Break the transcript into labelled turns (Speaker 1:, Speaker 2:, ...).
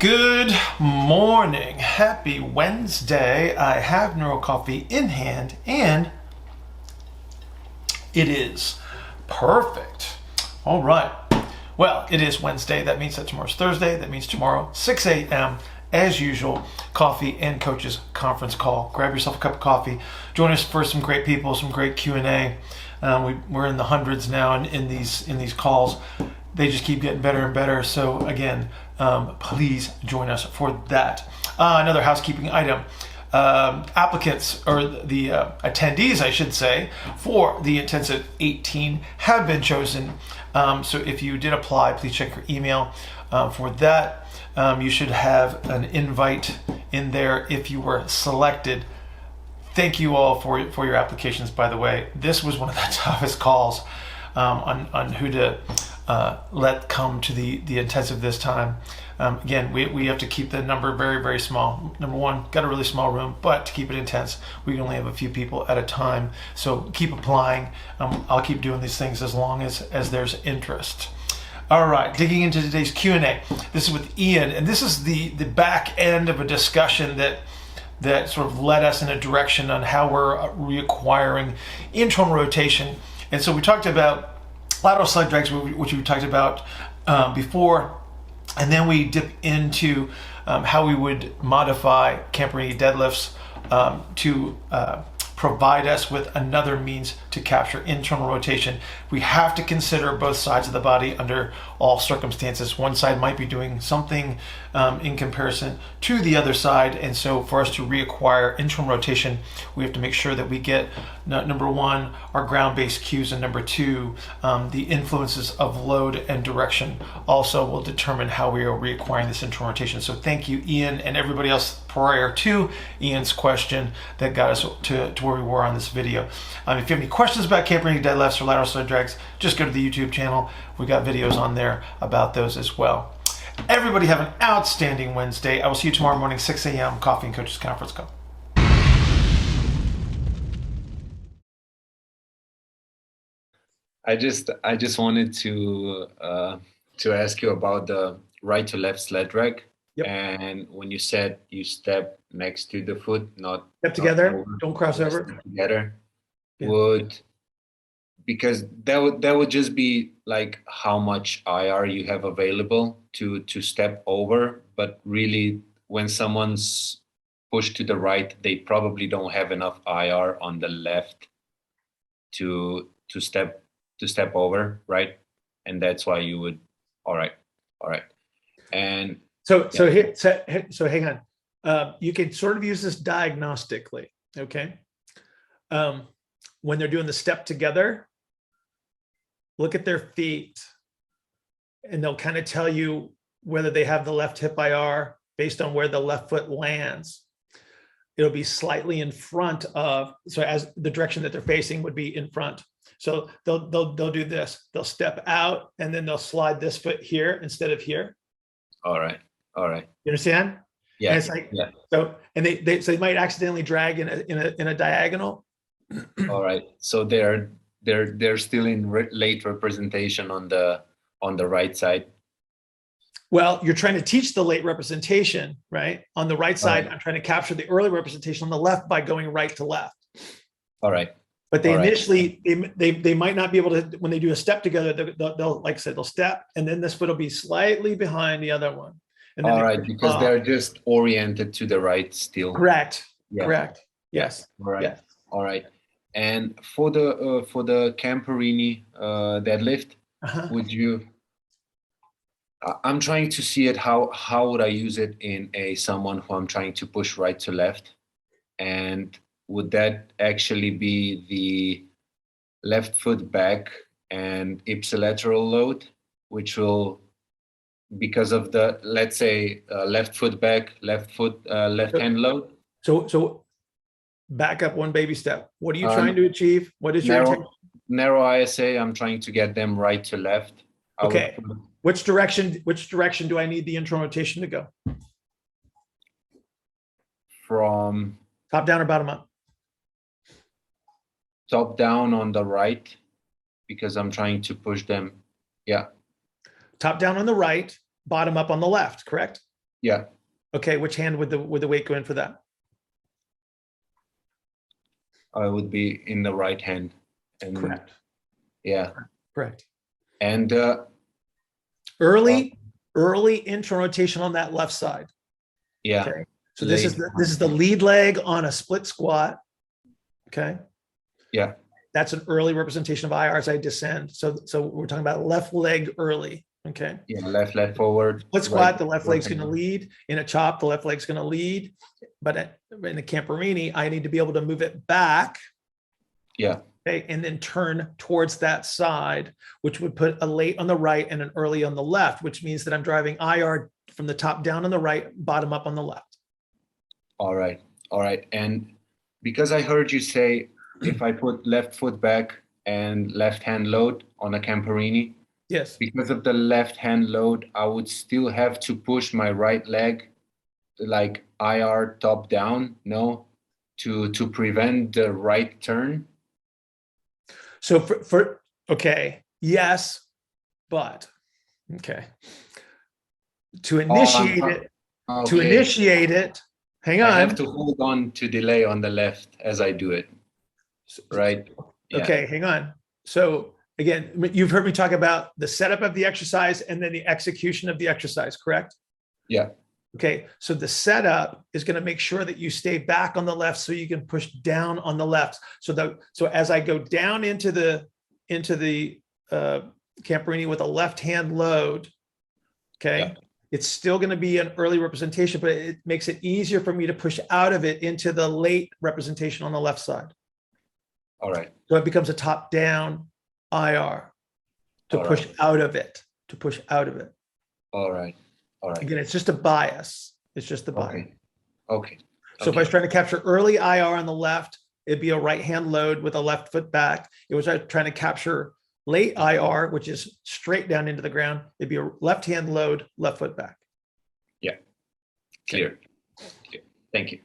Speaker 1: Good morning. Happy Wednesday. I have Neuro Coffee in hand and it is perfect. All right. Well, it is Wednesday. That means that tomorrow's Thursday. That means tomorrow, 6 a.m. as usual, coffee and coaches conference call. Grab yourself a cup of coffee. Join us for some great people, some great Q&A. We're in the hundreds now in these calls. They just keep getting better and better. So again, please join us for that. Another housekeeping item. Applicants, or the attendees, I should say, for the Intensive 18 have been chosen. So if you did apply, please check your email for that. You should have an invite in there if you were selected. Thank you all for your applications, by the way. This was one of the toughest calls on who to let come to the intensive this time. Again, we have to keep the number very, very small. Number one, got a really small room, but to keep it intense, we can only have a few people at a time. So keep applying. I'll keep doing these things as long as there's interest. All right, digging into today's Q&A. This is with Ian, and this is the back end of a discussion that sort of led us in a direction on how we're reacquiring internal rotation. And so we talked about lateral sled drags, which we talked about before, and then we dip into how we would modify Camporini deadlifts to provide us with another means to capture internal rotation. We have to consider both sides of the body under all circumstances. One side might be doing something in comparison to the other side, and so for us to reacquire internal rotation, we have to make sure that we get, number one, our ground-based cues, and number two, the influences of load and direction also will determine how we are reacquiring this internal rotation. So thank you, Ian, and everybody else prior to Ian's question that got us to where we were on this video. If you have any questions about Camporini deadlifts or lateral sled drags, just go to the YouTube channel. We got videos on there about those as well. Everybody have an outstanding Wednesday. I will see you tomorrow morning, 6 a.m. Coffee and Coaches Conference Call.
Speaker 2: I just wanted to ask you about the right to left sled drag.
Speaker 1: Yep.
Speaker 2: And when you said you step next to the foot, not
Speaker 1: Step together,
Speaker 2: over,
Speaker 1: don't cross over.
Speaker 2: step together,
Speaker 1: Yeah.
Speaker 2: because that would just be like how much IR you have available to step over, but really when someone's pushed to the right, they probably don't have enough IR on the left to step over, right? And that's why you would. All right. And
Speaker 1: So hang on. You can sort of use this diagnostically, okay? When they're doing the step together, look at their feet, and they'll kind of tell you whether they have the left hip IR based on where the left foot lands. It'll be slightly in front of, so as the direction that they're facing would be in front. So they'll do this. They'll step out, and then they'll slide this foot here instead of here.
Speaker 2: all right.
Speaker 1: You understand?
Speaker 2: Yeah.
Speaker 1: And it's like,
Speaker 2: yeah.
Speaker 1: so, and they might accidentally drag in a diagonal.
Speaker 2: All right. So they're still in late representation on the right side.
Speaker 1: Well, you're trying to teach the late representation, right? On the right side,
Speaker 2: Right.
Speaker 1: I'm trying to capture the early representation on the left by going right to left.
Speaker 2: All right.
Speaker 1: But they
Speaker 2: All right.
Speaker 1: initially, they might not be able to, when they do a step together, they'll like I said, they'll step, and then this foot will be slightly behind the other one. And then
Speaker 2: All right, because they're just oriented to the right still.
Speaker 1: correct.
Speaker 2: Yeah.
Speaker 1: Correct. Yes.
Speaker 2: All right.
Speaker 1: Yes.
Speaker 2: All right. And for the Camporini deadlift,
Speaker 1: Uh-huh.
Speaker 2: would you? I'm trying to see it. How would I use it in someone who I'm trying to push right to left, and would that actually be the left foot back and ipsilateral load, which will, because of the, let's say, left foot back, left hand load?
Speaker 1: So back up one baby step. What are you trying to achieve? What is your intention?
Speaker 2: Narrow ISA, I'm trying to get them right to left.
Speaker 1: Okay. Which direction do I need the internal rotation to go?
Speaker 2: From
Speaker 1: Top down or bottom up?
Speaker 2: top down on the right, because I'm trying to push them. Yeah.
Speaker 1: Top down on the right, bottom up on the left, correct?
Speaker 2: Yeah,
Speaker 1: Okay, which hand would the weight go in for that?
Speaker 2: I would be in the right hand. And
Speaker 1: Correct.
Speaker 2: yeah,
Speaker 1: Correct.
Speaker 2: and
Speaker 1: Early internal rotation on that left side.
Speaker 2: yeah,
Speaker 1: Okay. So this is
Speaker 2: late.
Speaker 1: the lead leg on a split squat. Okay.
Speaker 2: Yeah,
Speaker 1: That's an early representation of IR as I descend. So we're talking about left leg early. Okay.
Speaker 2: yeah, left leg forward.
Speaker 1: Split squat, the left
Speaker 2: right
Speaker 1: leg's going to lead. In a chop, the left leg's going to lead. But in the Camporini, I need to be able to move it back.
Speaker 2: Yeah,
Speaker 1: Okay, and then turn towards that side, which would put a late on the right and an early on the left, which means that I'm driving IR from the top down on the right, bottom up on the left.
Speaker 2: all right, all right. And because I heard you say if I put left foot back and left hand load on a Camporini,
Speaker 1: Yes.
Speaker 2: because of the left hand load, I would still have to push my right leg like IR top down, no, to prevent the right turn.
Speaker 1: So for okay, yes, but okay. To initiate it, to
Speaker 2: Okay.
Speaker 1: initiate it, hang
Speaker 2: I
Speaker 1: on.
Speaker 2: have to hold on to delay on the left as I do it, right? Yeah.
Speaker 1: Okay, hang on. So again, you've heard me talk about the setup of the exercise and then the execution of the exercise, correct?
Speaker 2: Yeah.
Speaker 1: Okay, so the setup is going to make sure that you stay back on the left so you can push down on the left. So as I go down into the Camporini with a left hand load, okay,
Speaker 2: Yeah.
Speaker 1: it's still going to be an early representation, but it makes it easier for me to push out of it into the late representation on the left side.
Speaker 2: All right.
Speaker 1: So it becomes a top down IR to
Speaker 2: All
Speaker 1: push
Speaker 2: right.
Speaker 1: out of it, to push out of it.
Speaker 2: All right. All right.
Speaker 1: Again, it's just a bias. It's just the bias.
Speaker 2: Okay. Okay.
Speaker 1: So if I was trying to capture early IR on the left, it'd be a right hand load with a left foot back. It was trying to capture late IR, which is straight down into the ground. It'd be a left hand load, left foot back.
Speaker 2: Yeah. Clear. Clear. Thank you.